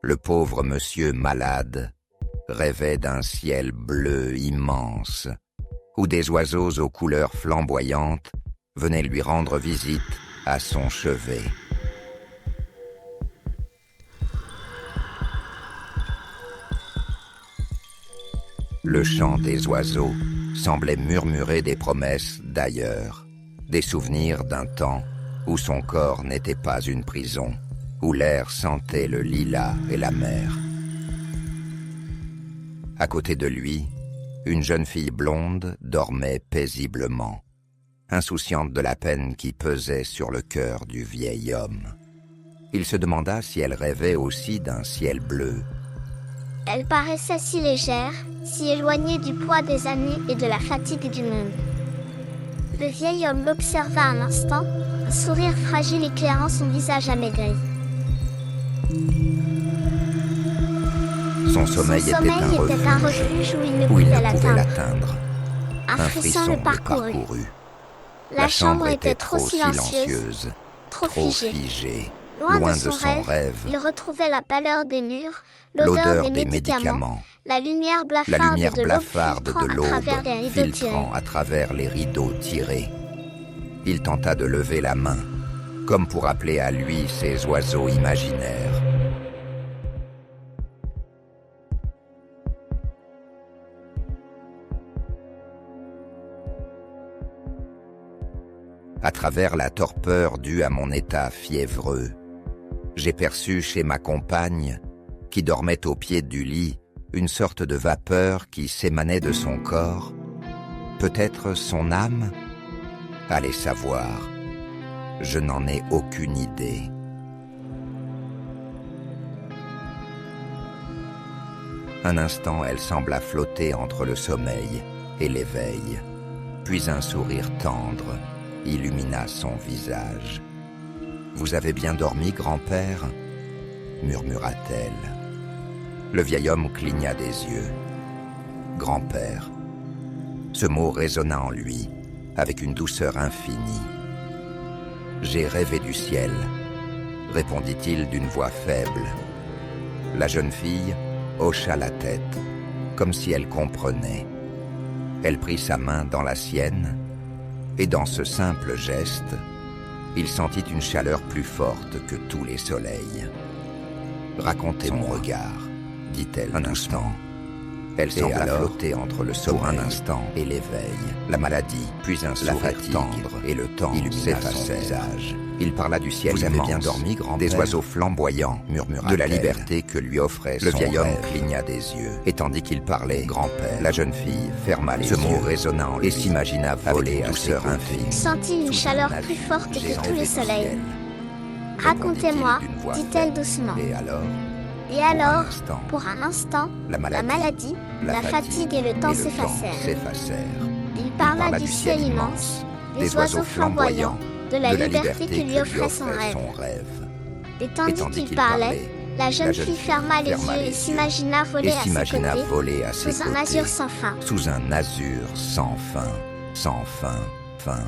le pauvre monsieur malade rêvait d'un ciel bleu immense, où des oiseaux aux couleurs flamboyantes venaient lui rendre visite à son chevet. Le chant des oiseaux semblait murmurer des promesses d'ailleurs, des souvenirs d'un temps où son corps n'était pas une prison, où l'air sentait le lilas et la mer. À côté de lui, une jeune fille blonde dormait paisiblement, insouciante de la peine qui pesait sur le cœur du vieil homme. Il se demanda si elle rêvait aussi d'un ciel bleu. Elle paraissait si légère, si éloignée du poids des années et de la fatigue du monde. Le vieil homme l'observa un instant, un sourire fragile éclairant son visage amaigri. Son sommeil était un refuge où il ne pouvait pouvait l'atteindre. Un frisson le parcourut. La chambre était trop silencieuse, trop figée. Loin de son rêve, il retrouvait la pâleur des murs, l'odeur des médicaments, la lumière blafarde de l'aube filtrant à travers les rideaux tirés. Il tenta de lever la main, comme pour appeler à lui ses oiseaux imaginaires. À travers la torpeur due à mon état fiévreux, j'ai perçu chez ma compagne, qui dormait au pied du lit, une sorte de vapeur qui s'émanait de son corps. Peut-être son âme? Allez savoir. Je n'en ai aucune idée. Un instant, elle sembla flotter entre le sommeil et l'éveil, puis un sourire tendre illumina son visage. « Vous avez bien dormi, grand-père » murmura-t-elle. Le vieil homme cligna des yeux. « Grand-père » ce mot résonna en lui, avec une douceur infinie. « J'ai rêvé du ciel » répondit-il d'une voix faible. La jeune fille hocha la tête, comme si elle comprenait. Elle prit sa main dans la sienne, et dans ce simple geste, il sentit une chaleur plus forte que tous les soleils. « Racontez-moi. » Son regard, dit-elle un instant. Elle sembla flotter entre le sommeil et l'éveil, la maladie, puis un sourire tendre, et le temps illumina son visage. Il parla du ciel. « Vous avez bien dormi, grand-père » Des oiseaux flamboyants, murmura-t-elle. De la liberté que lui offrait son rêve. Le vieil homme cligna des yeux, et tandis qu'il parlait, « Grand-père » la jeune fille ferma les yeux. Ce mot résonna en lui, et s'imagina voler à douceur infinie. Sentit une chaleur plus forte que tous les soleils. « Racontez-moi, dit-elle doucement. » Et alors, pour un instant, la maladie, la fatigue et le temps s'effacèrent. Il parla du ciel immense, des oiseaux flamboyants, de la liberté que lui offrait son rêve. Et tandis qu'il parlait, la jeune fille ferma les yeux et s'imagina voler à ses côtés, sous un azur sans fin. Sous un azur sans fin, sans fin, fin.